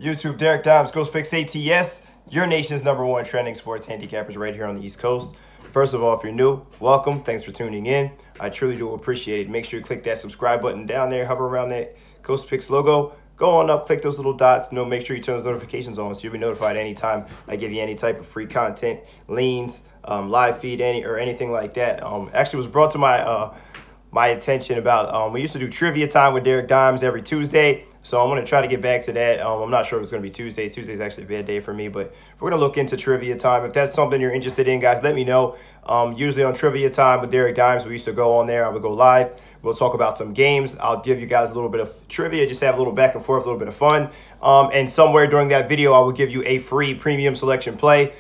YouTube, Derek Dimes, Ghost Picks ATS, your nation's #1 trending sports handicappers right here on the East Coast. First of all, if you're new, welcome. Thanks for tuning in. I truly do appreciate it. Make sure you click that subscribe button down there, hover around that Ghost Picks logo. Go on up, click those little dots. Make sure you turn those notifications on so you'll be notified anytime I give you any type of free content, leans, live feed, or anything like that. Actually, was brought to my attention about we used to do trivia time with Derek Dimes every Tuesday. So I'm going to try to get back to that. I'm not sure if it's going to be Tuesday. Tuesday's actually a bad day for me, but we're going to look into trivia time. If that's something you're interested in, guys, let me know. Usually on trivia time with Derek Dimes, we used to go on there. I would go live. We'll talk about some games. I'll give you guys a little bit of trivia, just have a little back and forth, a little bit of fun. And somewhere during that video, I will give you a free premium selection play.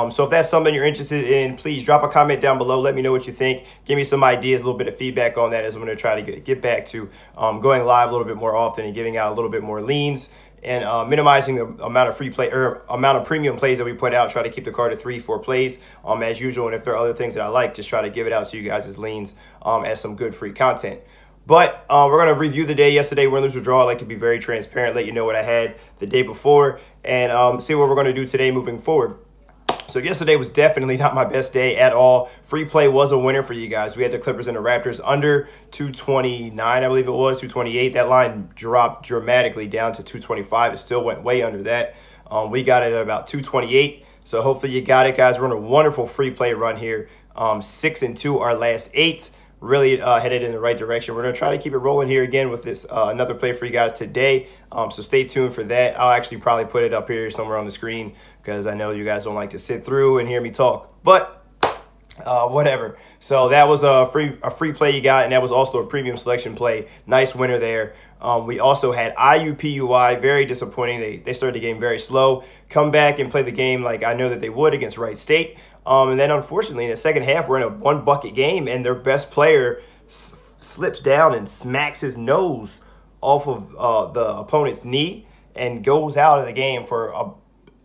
So if that's something you're interested in, please drop a comment down below. Let me know what you think. Give me some ideas, a little bit of feedback on that as I'm going to try to get back to going live a little bit more often and giving out a little bit more leans and minimizing the amount of free play or amount of premium plays that we put out. Try to keep the card at 3-4 plays as usual. And if there are other things that I like, just try to give it out to you guys as leans as some good free content. But we're going to review the day yesterday, win, lose, or draw. I like to be very transparent, let you know what I had the day before, and see what we're going to do today moving forward. So yesterday was definitely not my best day at all. Free play was a winner for you guys. We had the Clippers and the Raptors under 229, I believe it was, 228. That line dropped dramatically down to 225. It still went way under that. We got it at about 228. So hopefully you got it, guys. We're on a wonderful free play run here. 6-2 our last 8. Really headed in the right direction. We're going to try to keep it rolling here again with this another play for you guys today. So stay tuned for that. I'll actually probably put it up here somewhere on the screen because I know you guys don't like to sit through and hear me talk. But whatever. So that was a free play you got, and that was also a premium selection play. Nice winner there. We also had IUPUI, very disappointing. They started the game very slow. Come back and play the game like I know that they would against Wright State. And then, unfortunately, in the second half, we're in a one-bucket game, and their best player slips down and smacks his nose off of the opponent's knee and goes out of the game for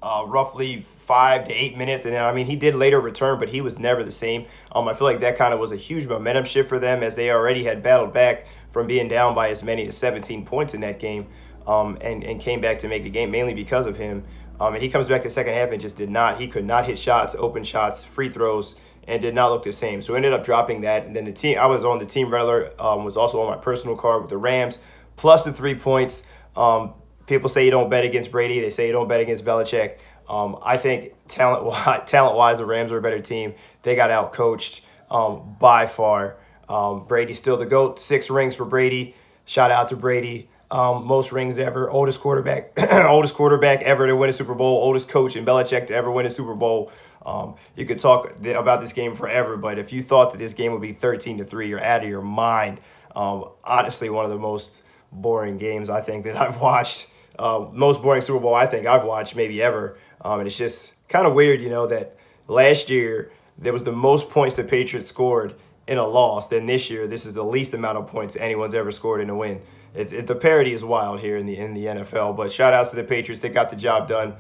roughly 5 to 8 minutes. And, I mean, he did later return, but he was never the same. I feel like that kind of was a huge momentum shift for them as they already had battled back from being down by as many as 17 points in that game and came back to make the game mainly because of him. And he comes back the second half and just he could not hit shots, open shots, free throws, and did not look the same. So ended up dropping that. And then the team, I was on the team red alert, was also on my personal card with the Rams, plus the 3 points. People say you don't bet against Brady. They say you don't bet against Belichick. I think talent-wise, the Rams are a better team. They got out-coached by far. Brady's still the GOAT. 6 rings for Brady. Shout out to Brady. Most rings ever, oldest quarterback ever to win a Super Bowl, oldest coach in Belichick to ever win a Super Bowl. You could talk about this game forever, but if you thought that this game would be 13-3, you're out of your mind. Honestly, one of the most boring games I think that I've watched. Most boring Super Bowl I think I've watched maybe ever. And it's just kind of weird, you know, that last year there was the most points the Patriots scored in a loss. Then this year, this is the least amount of points anyone's ever scored in a win. The parity is wild here in the NFL. But shout outs to the Patriots. They got the job done.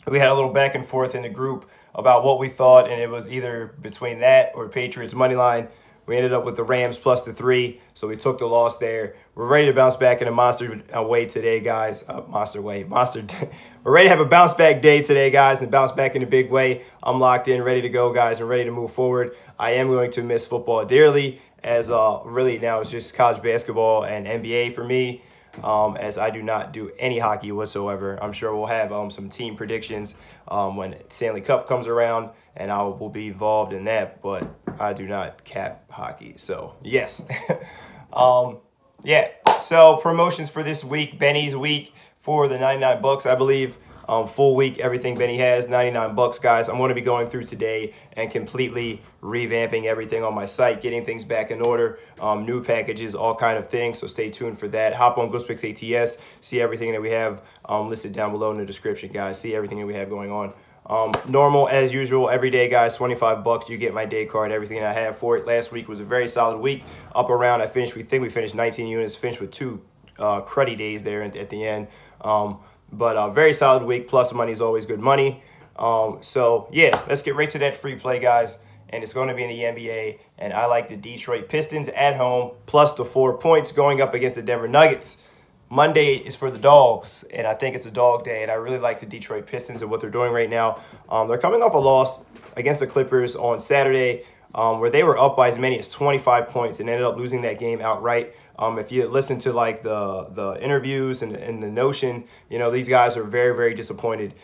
We had a little back and forth in the group about what we thought, and it was either between that or Patriots money line. We ended up with the Rams plus the 3, so we took the loss there. We're ready to bounce back in a monster way today, guys. We're ready to have a bounce back day today, guys, and bounce back in a big way. I'm locked in, ready to go, guys, and ready to move forward. I am going to miss football dearly, as really now it's just college basketball and NBA for me, as I do not do any hockey whatsoever. I'm sure we'll have some team predictions when Stanley Cup comes around, and I will be involved in that, but I do not cap hockey. So, yes. Yeah, so promotions for this week, Benny's week for the 99 bucks, I believe. Full week, everything Benny has, 99 bucks, guys. I'm going to be going through today and completely revamping everything on my site, getting things back in order, new packages, all kind of things. So stay tuned for that. Hop on Ghost Picks ATS, see everything that we have listed down below in the description, guys. See everything that we have going on. Normal as usual, every day, guys, 25 bucks. You get my day card, everything I have for it. Last week was a very solid week. Up around, we think we finished 19 units, finished with 2 cruddy days there at the end. But very solid week, plus money is always good money. So, yeah, let's get right to that free play, guys. And it's going to be in the NBA. And I like the Detroit Pistons at home, plus the 4 points going up against the Denver Nuggets. Monday is for the dogs, and I think it's a dog day, and I really like the Detroit Pistons and what they're doing right now. They're coming off a loss against the Clippers on Saturday, where they were up by as many as 25 points and ended up losing that game outright. If you listen to like the interviews and the notion, you know, these guys are very, very disappointed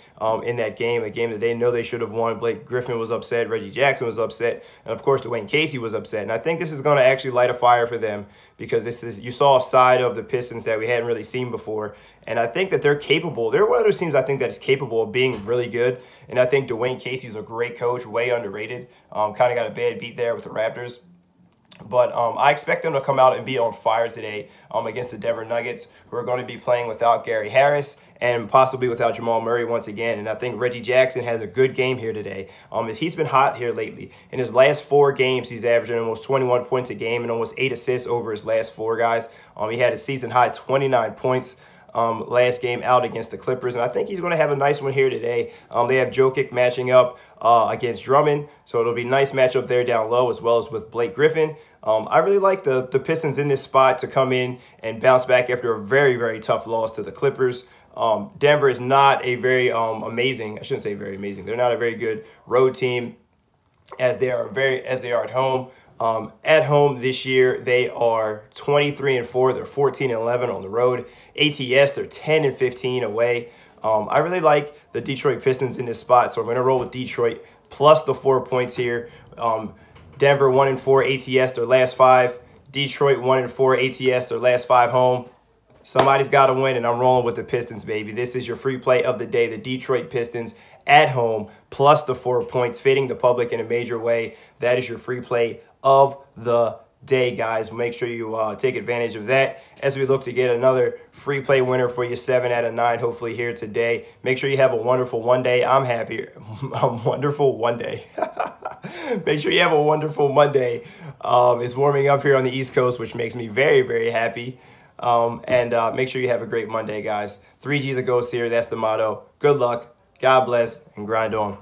in that game, a game that they know they should have won. Blake Griffin was upset, Reggie Jackson was upset, and of course Dwayne Casey was upset. And I think this is going to actually light a fire for them, because you saw a side of the Pistons that we hadn't really seen before. And I think that they're capable. They're one of those teams I think that is capable of being really good. And I think Dwayne Casey's a great coach, way underrated. Kind of got a bad beat there with the Raptors. But I expect them to come out and be on fire today against the Denver Nuggets, who are going to be playing without Gary Harris and possibly without Jamal Murray once again. And I think Reggie Jackson has a good game here today, as he's been hot here lately. In his last 4 games, he's averaging almost 21 points a game and almost 8 assists over his last 4 guys. He had a season-high 29 points last game out against the Clippers, and I think he's going to have a nice one here today. They have Jokic matching up against Drummond, so it'll be a nice matchup there down low, as well as with Blake Griffin. I really like the Pistons in this spot to come in and bounce back after a very, very tough loss to the Clippers. Denver is not a very amazing, I shouldn't say very amazing, they're not a very good road team as they are at home. At home this year, they are 23-4. They're 14-11 on the road. ATS, they're 10-15 away. I really like the Detroit Pistons in this spot, so I'm going to roll with Detroit plus the 4 points here. Denver 1-4 ATS, their last 5. Detroit 1-4 ATS, their last 5 home. Somebody's got to win, and I'm rolling with the Pistons, baby. This is your free play of the day, the Detroit Pistons at home plus the 4 points, fading the public in a major way. That is your free play of the day, guys. Make sure you take advantage of that as we look to get another free play winner for you, 7 out of 9, hopefully here today. Make sure you have a wonderful one day. I'm happy. A wonderful one day. Make sure you have a wonderful Monday. It's warming up here on the East Coast, which makes me very, very happy. And make sure you have a great Monday, guys. 3 G's a ghost here. That's the motto. Good luck. God bless, and grind on.